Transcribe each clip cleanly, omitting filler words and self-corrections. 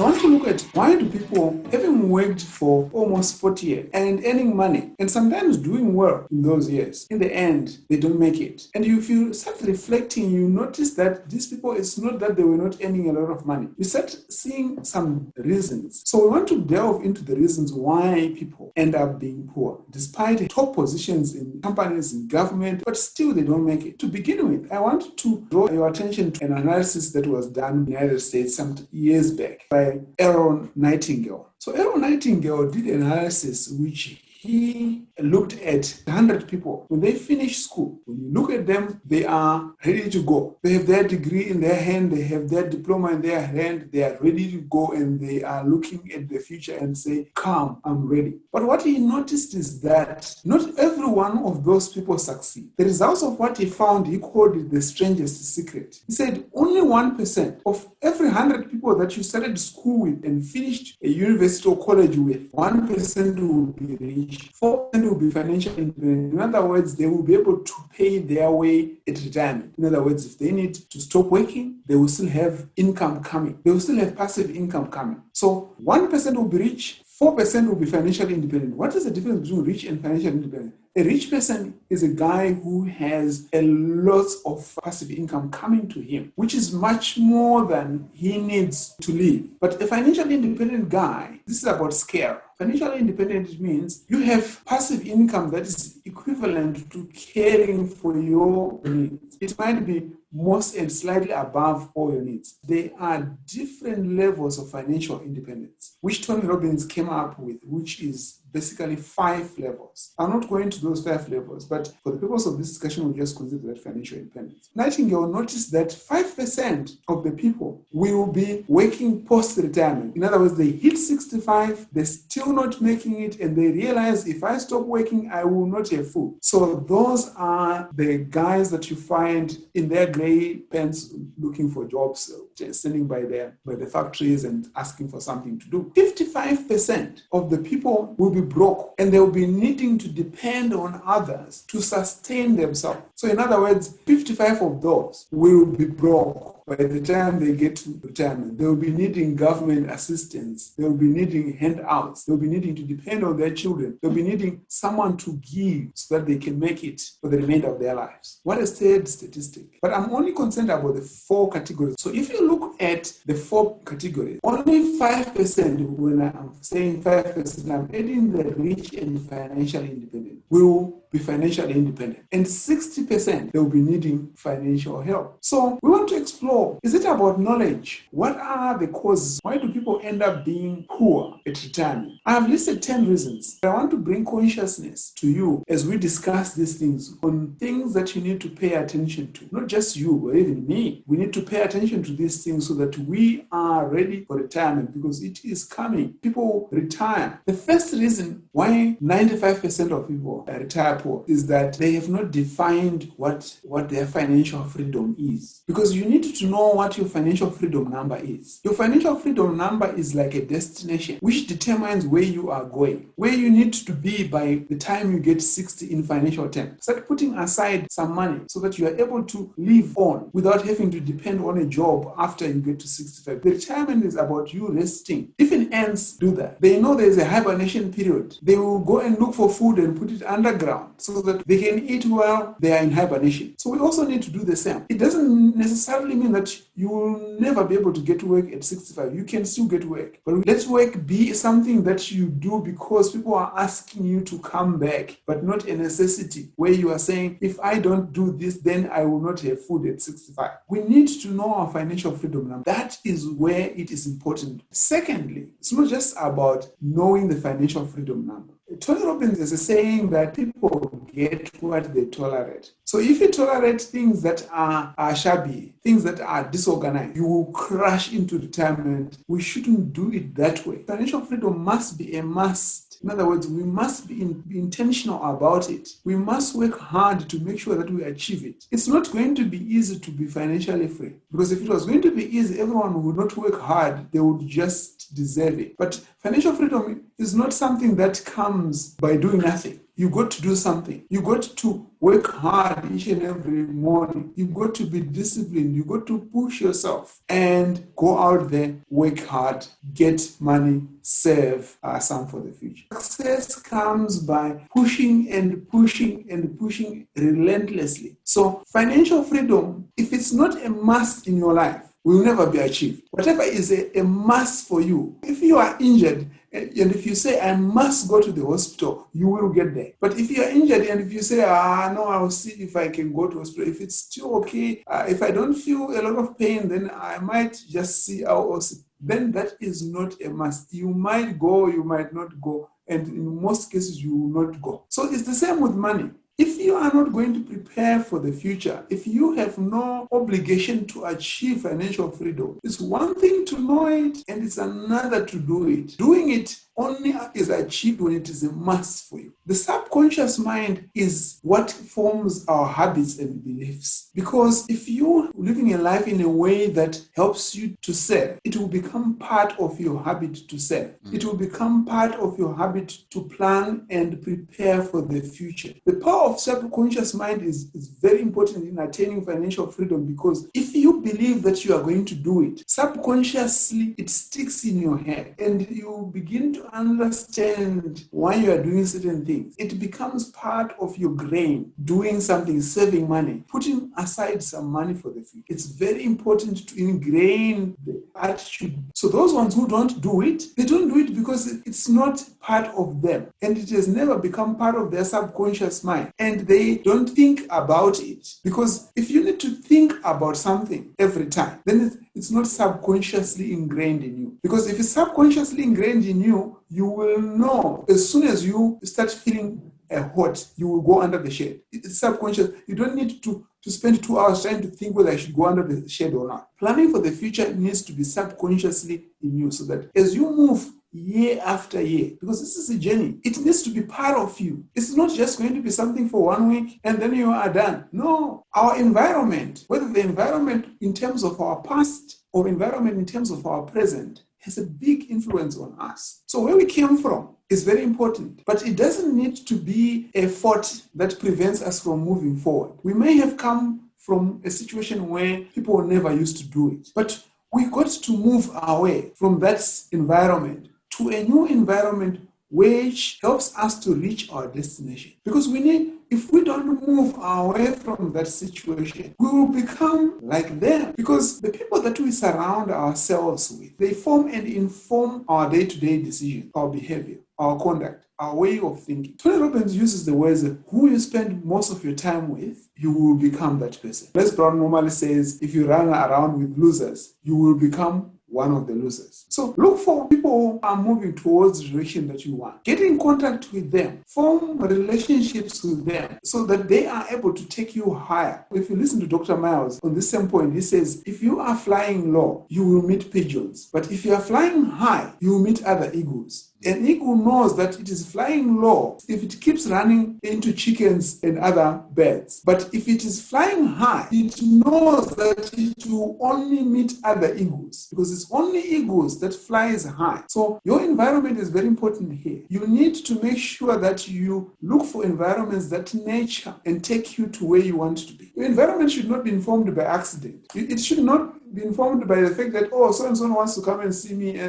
I want to look at why do people, having worked for almost 40 years and earning money and sometimes doing well in those years, in the end, they don't make it. And if you start reflecting, you notice that these people, it's not that they were not earning a lot of money. You start seeing some reasons. So we want to delve into the reasons why people end up being poor, despite top positions in companies, in government, but still they don't make it. To begin with, I want to draw your attention to an analysis that was done in the United States some years back by Aaron Nightingale. So Aaron Nightingale did an analysis which he looked at 100 people. When they finish school, when you look at them, they are ready to go. They have their degree in their hand, they have their diploma in their hand, they are ready to go, and they are looking at the future and say, come, I'm ready. But what he noticed is that not every one of those people succeed. The results of what he found, he called it the strangest secret. He said only 1% of every 100 people that you started school with and finished a university or college with, 1% will be rich. 4% will be financially independent. In other words, they will be able to pay their way at retirement. In other words, if they need to stop working, they will still have income coming. They will still have passive income coming. So 1% will be rich, 4% will be financially independent. What is the difference between rich and financially independent? A rich person is a guy who has a lot of passive income coming to him, which is much more than he needs to live. But a financially independent guy, this is about scale. Financially independent means you have passive income that is equivalent to caring for your needs. It might be most and slightly above all your needs. There are different levels of financial independence, which Tony Robbins came up with, which is basically 5 levels. I'm not going to those 5 levels, but for the purpose of this discussion, we'll just consider that financial independence. Nightingale noticed that 5% of the people will be working post-retirement. In other words, they hit 65, they're still not making it, and they realize if I stop working, I will not have food. So those are the guys that you find in their gray pants looking for jobs, standing by the factories and asking for something to do. 55% of the people will be broke, and they will be needing to depend on others to sustain themselves. So in other words, 55 of those will be broke by the time they get to retirement. They will be needing government assistance. They will be needing handouts. They will be needing to depend on their children. They will be needing someone to give so that they can make it for the remainder of their lives. What a sad statistic. But I'm only concerned about the 4 categories. So if you look at the 4 categories, only 5%, when I'm saying 5%, I'm adding the rich and financially independent, will be financially independent. And 60%, they will be needing financial help. So we want to explore, is it about knowledge? What are the causes? Why do people end up being poor at retirement? I have listed 10 reasons. I want to bring consciousness to you as we discuss these things, on things that you need to pay attention to. Not just you, or even me. We need to pay attention to these things so that we are ready for retirement, because it is coming. People retire. The first reason why 95% of people retire poor is that they have not defined what their financial freedom is. Because you need to know what your financial freedom number is. Your financial freedom number is like a destination which determines where you are going, where you need to be by the time you get 60 in financial terms. Start putting aside some money so that you are able to live on without having to depend on a job after you get to 65. The retirement is about you resting. Even ants do that. They know there's a hibernation period. They will go and look for food and put it underground so that they can eat while they are in hibernation. So we also need to do the same. It doesn't necessarily mean that you will never be able to get to work at 65. You can still get work. But let work be something that you do because people are asking you to come back, but not a necessity where you are saying, if I don't do this, then I will not have food at 65. We need to know our financial freedom number. That is where it is important. Secondly, it's not just about knowing the financial freedom number. Tony Robbins is saying that people get what they tolerate. So if you tolerate things that are shabby, things that are disorganized, you will crash into retirement. We shouldn't do it that way. Financial freedom must be a must. In other words, we must be intentional about it. We must work hard to make sure that we achieve it. It's not going to be easy to be financially free, because if it was going to be easy, everyone would not work hard. They would just deserve it. But financial freedom is not something that comes by doing nothing. You got to do something. You got to work hard each and every morning. You got to be disciplined. You got to push yourself and go out there, work hard, get money, save some for the future. Success comes by pushing and pushing and pushing relentlessly. So financial freedom, if it's not a must in your life, will never be achieved. Whatever is a must for you, if you are injured, and if you say, I must go to the hospital, you will get there. But if you are injured and if you say, no, I'll see if I can go to hospital. If it's still okay, if I don't feel a lot of pain, then I might just see how else. Then that is not a must. You might go, you might not go. And in most cases, you will not go. So it's the same with money. If you are not going to prepare for the future, if you have no obligation to achieve financial freedom, it's one thing to know it and it's another to do it. Doing it only is achieved when it is a must for you. The subconscious mind is what forms our habits and beliefs. Because if you're living a life in a way that helps you to save, it will become part of your habit to save. It will become part of your habit to plan and prepare for the future. The power of subconscious mind is very important in attaining financial freedom, because if you believe that you are going to do it, subconsciously it sticks in your head and you begin to understand why you are doing certain things. It becomes part of your brain, doing something, saving money, putting aside some money for the future. It's very important to ingrain the attitude. So those ones who don't do it, they don't do it because it's not part of them and it has never become part of their subconscious mind, and they don't think about it. Because if you need to think about something every time, then it's not subconsciously ingrained in you. Because if it's subconsciously ingrained in you, you will know as soon as you start feeling hot, you will go under the shade. It's subconscious. You don't need to spend 2 hours trying to think whether I should go under the shade or not. Planning for the future needs to be subconsciously in you, so that as you move year after year, because this is a journey, it needs to be part of you. It's not just going to be something for 1 week and then you are done. No, our environment, whether the environment in terms of our past or environment in terms of our present, has a big influence on us. So where we came from is very important, but it doesn't need to be a fault that prevents us from moving forward. We may have come from a situation where people never used to do it, but we got to move away from that environment to a new environment which helps us to reach our destination. Because if we don't move away from that situation, we will become like them. Because the people that we surround ourselves with, they form and inform our day-to-day decisions, our behavior, our conduct, our way of thinking. Tony Robbins uses the words, who you spend most of your time with, you will become that person. Les Brown normally says, if you run around with losers, you will become one of the losers. So look for people who are moving towards the direction that you want. Get in contact with them. Form relationships with them so that they are able to take you higher. If you listen to Dr. Miles on this same point, he says, if you are flying low, you will meet pigeons. But if you are flying high, you will meet other eagles. An eagle knows that it is flying low if it keeps running into chickens and other birds. But if it is flying high, it knows that it will only meet other eagles, because it's only eagles that flies high. So your environment is very important here. You need to make sure that you look for environments that nurture and take you to where you want to be. Your environment should not be informed by accident. It should not be informed by the fact that, so-and-so wants to come and see me.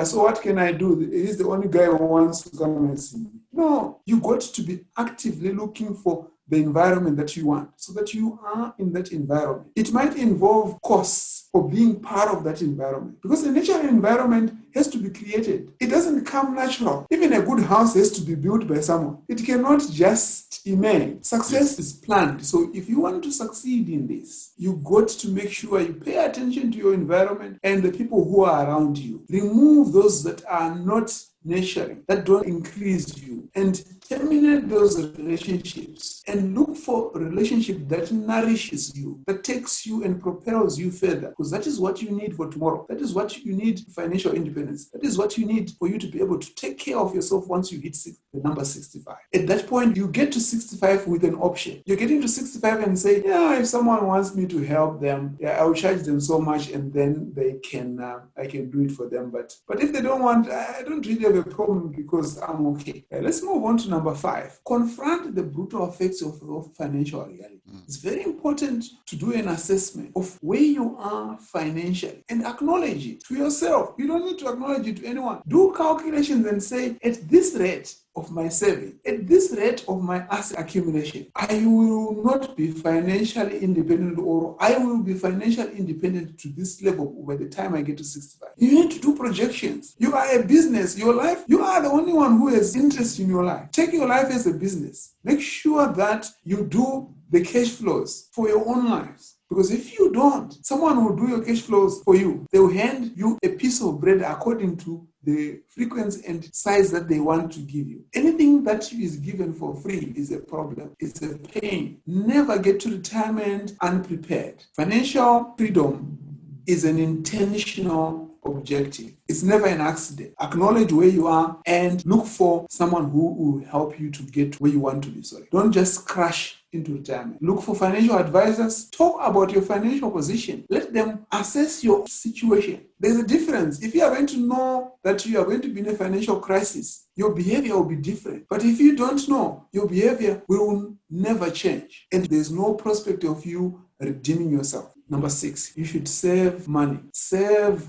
So what can I do? He's the only guy who wants to come and see me. No, you got to be actively looking for the environment that you want, so that you are in that environment. It might involve costs for being part of that environment, because the natural environment has to be created. It doesn't come natural. Even a good house has to be built by someone. It cannot just emerge. Success is planned. So if you want to succeed in this, you got to make sure you pay attention to your environment and the people who are around you. Remove those that are not nurturing, that don't increase you, and terminate those relationships, and and look for a relationship that nourishes you, that takes you and propels you further, because that is what you need for tomorrow. That is what you need for financial independence. That is what you need for you to be able to take care of yourself once you hit the number 65. At that point, you get to 65 with an option. You're getting to 65 and say, yeah, if someone wants me to help them, yeah, I'll charge them so much and then I can do it for them. But if they don't want, I don't really have a problem because I'm okay. Let's move on to number 5. Confront the brutal effects of financial reality. It's very important to do an assessment of where you are financially and acknowledge it to yourself. You don't need to acknowledge it to anyone. Do calculations and say, at this rate of my saving, at this rate of my asset accumulation, I will not be financially independent, or I will be financially independent to this level by the time I get to 65. You need to do projections. You are a business. Your life, you are the only one who has interest in your life. Take your life as a business. Make sure that you do the cash flows for your own lives. Because if you don't, someone will do your cash flows for you. They will hand you a piece of bread according to the frequency and size that they want to give you. Anything that is given for free is a problem. It's a pain. Never get to retirement unprepared. Financial freedom is an intentional objective. It's never an accident. Acknowledge where you are and look for someone who will help you to get where you want to be. Don't just crash into retirement. Look for financial advisors. Talk about your financial position. Let them assess your situation. There's a difference. If you are going to know that you are going to be in a financial crisis, your behavior will be different. But if you don't know, your behavior will never change. And there's no prospect of you redeeming yourself. Number 6, you should save money. Save.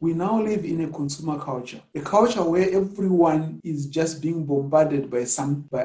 We now live in a consumer culture, a culture where everyone is just being bombarded by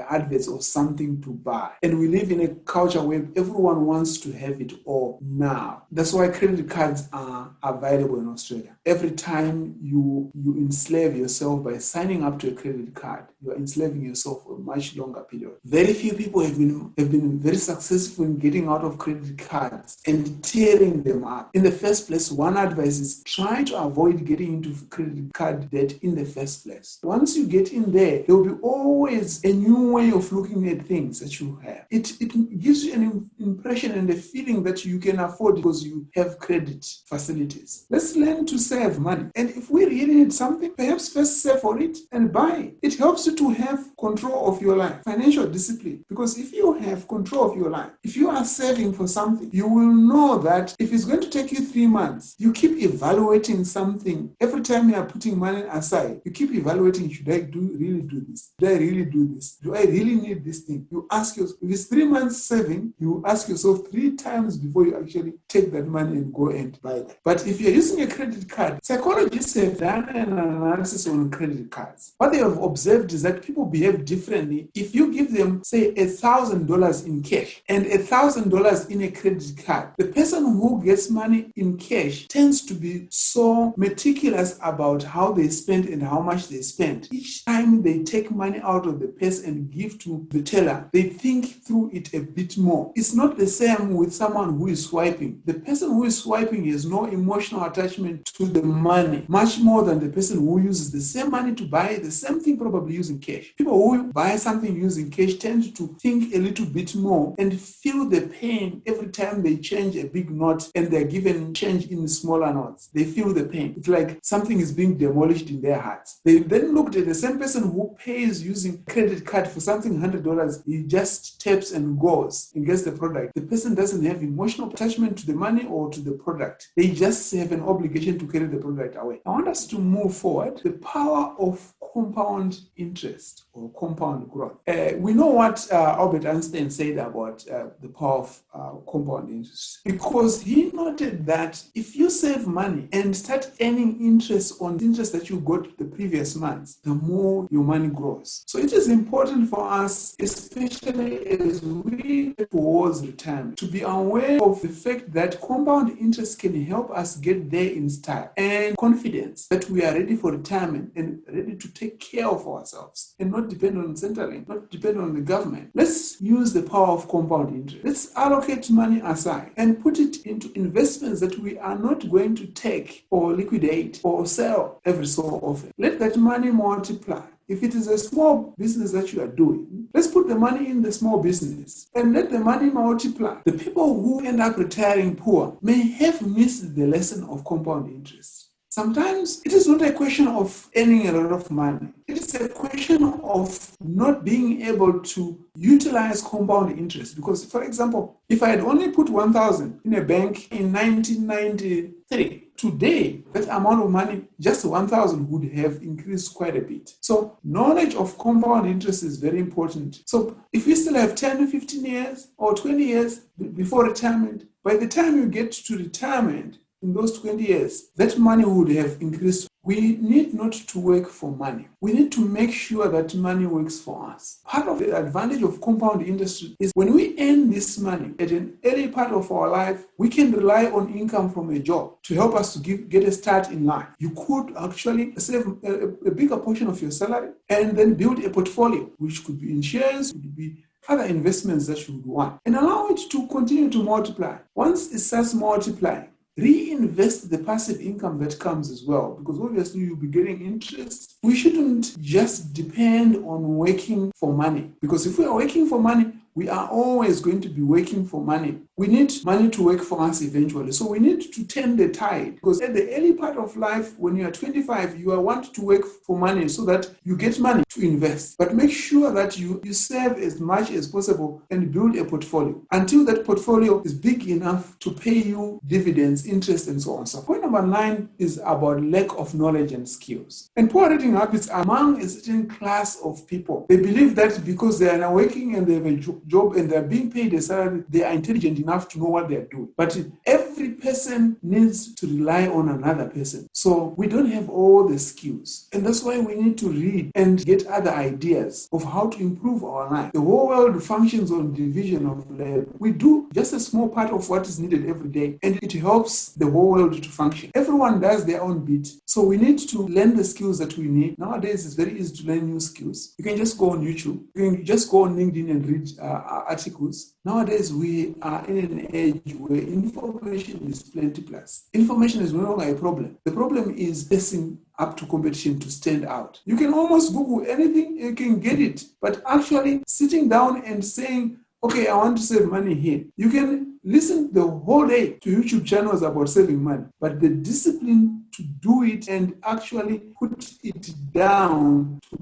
adverts of something to buy. And we live in a culture where everyone wants to have it all now. That's why credit cards are available in Australia. Every time you enslave yourself by signing up to a credit card, you are enslaving yourself for a much longer period. Very few people have been very successful in getting out of credit cards and tearing them up. In the first place, one advice is try to avoid getting into credit card debt in the first place. Once you get in there will be always a new way of looking at things that you have. It gives you an impression and a feeling that you can afford because you have credit facilities. Let's learn to save money. And if we really need something, perhaps first save for it and buy it. It helps you to have control of your life, financial discipline. Because if you have control of your life, if you are saving for something, you will know that if it's going to take you 3 months, you keep evaluating something. Every time you are putting money aside, you keep evaluating, should I really do this? Do I really do this? Do I really need this thing? You ask yourself, if it's 3 months saving, you ask yourself 3 times before you actually take that money and go and buy that. But if you're using a credit card, psychologists have done an analysis on credit cards. What they have observed is that people behave differently if you give them, say, $1,000 in cash and $1,000 in a credit card. The person who gets money in cash tends to be so meticulous about how they spend and how much they spend. Each time they take money out of the purse and give to the teller, they think through it a bit more. It's not the same with someone who is swiping. The person who is swiping has no emotional attachment to the money, much more than the person who uses the same money to buy the same thing, probably using cash. People who buy something using cash tend to think a little bit more and feel the pain every time they change a big note and they're given change in smaller notes. They feel the pain. It's like something is being demolished in their hearts. They then looked at the same person who pays using credit card for something $100. He just taps and goes and gets the product. The person doesn't have emotional attachment to the money or to the product. They just have an obligation to carry the product away. I want us to move forward. The power of compound interest or compound growth. We know what Albert Einstein said about the power of compound interest, because he noted that if you save money and start earning interest on the interest that you got the previous months, the more your money grows. So it is important for us, especially as we get towards retirement, to be aware of the fact that compound interest can help us get there in style and confidence that we are ready for retirement and ready to take care of ourselves and not depend on Centrelink, not depend on the government. Let's use the power of compound interest. Let's allocate money aside and put it into investments that we are not going to take or liquidate or sell every so often. Let that money multiply. If it is a small business that you are doing, let's put the money in the small business and let the money multiply. The people who end up retiring poor may have missed the lesson of compound interest. Sometimes it is not a question of earning a lot of money. It is a question of not being able to utilize compound interest. Because, for example, if I had only put 1,000 in a bank in 1993, today, that amount of money, just 1,000, would have increased quite a bit. So knowledge of compound interest is very important. So if you still have 10 to 15 years or 20 years before retirement, by the time you get to retirement, in those 20 years, that money would have increased. We need not to work for money. We need to make sure that money works for us. Part of the advantage of compound interest is when we earn this money at an early part of our life, we can rely on income from a job to help us to get a start in life. You could actually save a bigger portion of your salary and then build a portfolio, which could be in shares, could be other investments that you would want, and allow it to continue to multiply. Once it starts multiplying, reinvest the passive income that comes as well, because obviously you'll be getting interest. We shouldn't just depend on working for money, because if we are working for money, we are always going to be working for money. We need money to work for us eventually. So we need to turn the tide, because at the early part of life, when you are 25, you want to work for money so that you get money to invest. But make sure that you save as much as possible and build a portfolio until that portfolio is big enough to pay you dividends, interest, and so on. So point number 9 is about lack of knowledge and skills. And poor reading habits among a certain class of people. They believe that because they are now working and they have a job and they are being paid a salary, they are intelligent enough to know what they are doing. But every person needs to rely on another person. So we don't have all the skills. And that's why we need to read and get other ideas of how to improve our life. The whole world functions on division of labor. We do just a small part of what is needed every day, and it helps the whole world to function. Everyone does their own bit. So we need to learn the skills that we need. Nowadays, it's very easy to learn new skills. You can just go on YouTube. You can just go on LinkedIn and read articles. Nowadays, we are in an age where information is plenty plus. Information is no longer a problem. The problem is facing up to competition to stand out. You can almost Google anything, you can get it. But actually sitting down and saying, okay, I want to save money here. You can listen the whole day to YouTube channels about saving money, but the discipline to do it and actually put it down to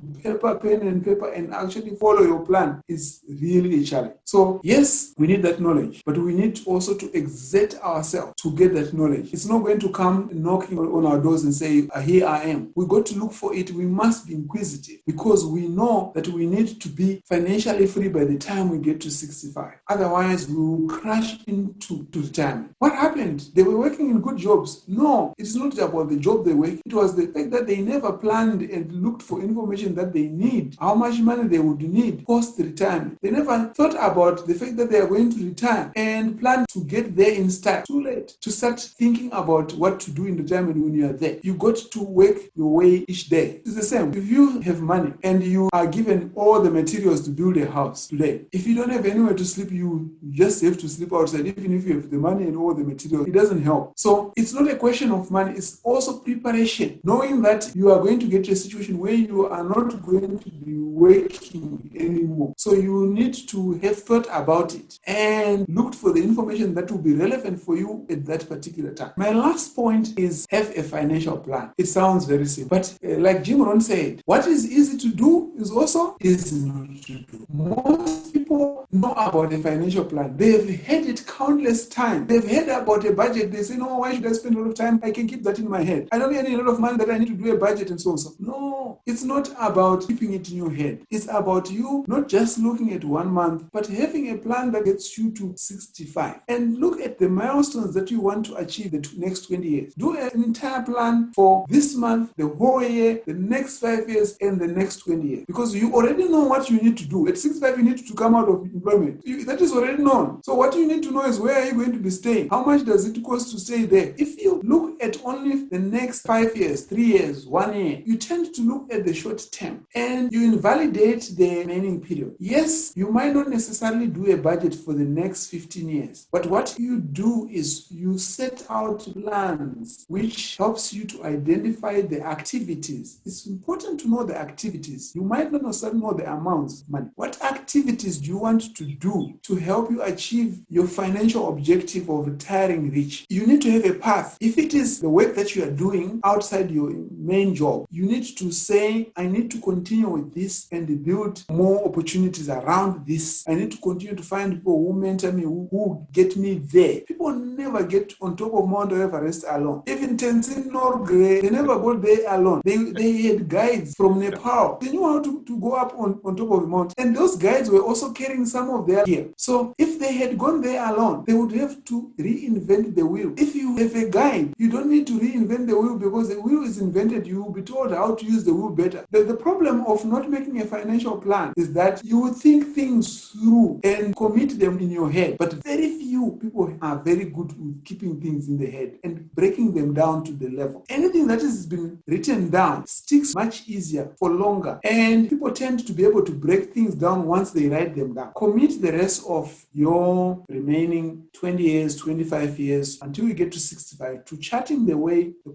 pen and paper and actually follow your plan is really a challenge. So yes, we need that knowledge, but we need also to exert ourselves to get that knowledge. It's not going to come knocking on our doors and say, here I am. We got to look for it. We must be inquisitive because we know that we need to be financially free by the time we get to 65. Otherwise, we will crash into retirement. What happened? They were working in good jobs. No, it's not about the job they work. It was the fact that they never planned and looked for information that they need, how much money they would need post-retirement. They never thought about the fact that they are going to retire and plan to get there in style. Too late to start thinking about what to do in retirement when you are there. You got to work your way each day. It's the same. If you have money and you are given all the materials to build a house today, if you don't have anywhere to sleep, you just have to sleep outside. Even if you have the money and all the materials, it doesn't help. So it's not a question of money. It's also preparation. Knowing that you are going to get to a situation where you are not going to be working anymore. So you need to have thought about it and looked for the information that will be relevant for you at that particular time. My last point is have a financial plan. It sounds very simple, but like Jim Rohn said, what is easy to do is also easy not to do. Most people know about a financial plan. They've heard it countless times. They've heard about a budget. They say, no, why should I spend a lot of time? I can keep that in my head. I don't need a lot of money that I need to do a budget and so on. So no, it's not about keeping it in your head. It's about you not just looking at 1 month, but having a plan that gets you to 65. And look at the milestones that you want to achieve the next 20 years. Do an entire plan for this month, the whole year, the next 5 years, and the next 20 years. Because you already know what you need to do. At 65, you need to come out of employment. That is already known. So what you need to know is, where are you going to be staying? How much does it cost to stay there? If you look at only the next 5 years, 3 years, 1 year, you tend to look at the short term and you invalidate the remaining period. Yes, you might not necessarily do a budget for the next 15 years, but what you do is you set out plans which helps you to identify the activities. It's important to know the activities. You might not necessarily know the amounts of money. What activities do you want to do to help you achieve your financial objective of retiring rich? You need to have a path. If it is the work that you are doing outside your main job, you need to say, I need to continue with this and build more opportunities around this. I need to continue to find people who mentor me, who get me there. People never get on top of Mount Everest alone. Even Tenzin Norgay, they never got there alone. They had guides from Nepal. They knew how to go up on top of the mountain. And those guides were also carrying some of their gear. So if they had gone there alone, they would have to reinvent the wheel. If you have a guide, you don't need to reinvent the wheel, because the wheel is invented. You will be told how to use the wheel better. The problem of not making a financial plan is that you would think things through and commit them in your head. But very few people are very good with keeping things in the head and breaking them down to the level. Anything that has been written down sticks much easier for longer. And people tend to be able to break things down once they write them down. Commit the rest of your remaining 20 years, 25 years, until you get to 65, to charting the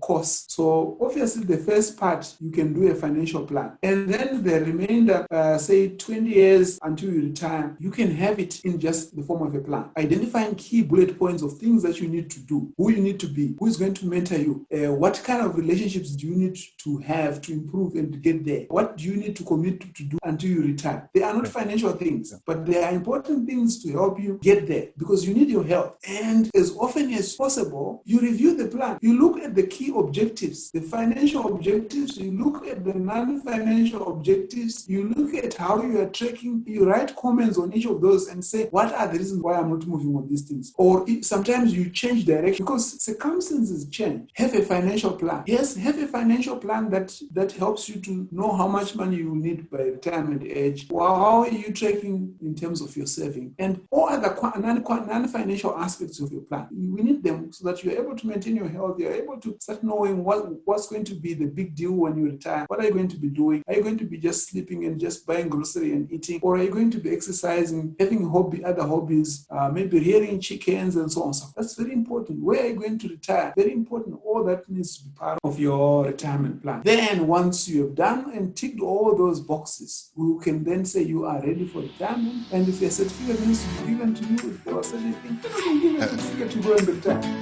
costs. So obviously the first part, you can do a financial plan. And then the remainder, say 20 years until you retire, you can have it in just the form of a plan. Identifying key bullet points of things that you need to do, who you need to be, who is going to mentor you, what kind of relationships do you need to have to improve and to get there, what do you need to commit to do until you retire. They are not financial things, but they are important things to help you get there, because you need your health. And as often as possible, you review the plan. You look at the key objectives, the financial objectives, you look at the non-financial objectives, you look at how you are tracking, you write comments on each of those and say, what are the reasons why I'm not moving on these things? Or sometimes you change direction because circumstances change. Have a financial plan. Yes, have a financial plan that helps you to know how much money you need by retirement age. Well, how are you tracking in terms of your saving? And all other non-financial aspects of your plan. We need them so that you're able to maintain your health. You're able to start knowing what's going to be the big deal when you retire. What are you going to be doing? Are you going to be just sleeping and just buying grocery and eating? Or are you going to be exercising, having other hobbies, maybe rearing chickens and so on? So that's very important. Where are you going to retire? Very important. All that needs to be part of your retirement plan. Then once you have done and ticked all those boxes, you can then say you are ready for retirement. And if a certificate needs to be given to you, if there was anything, you can give a certificate to go and retire.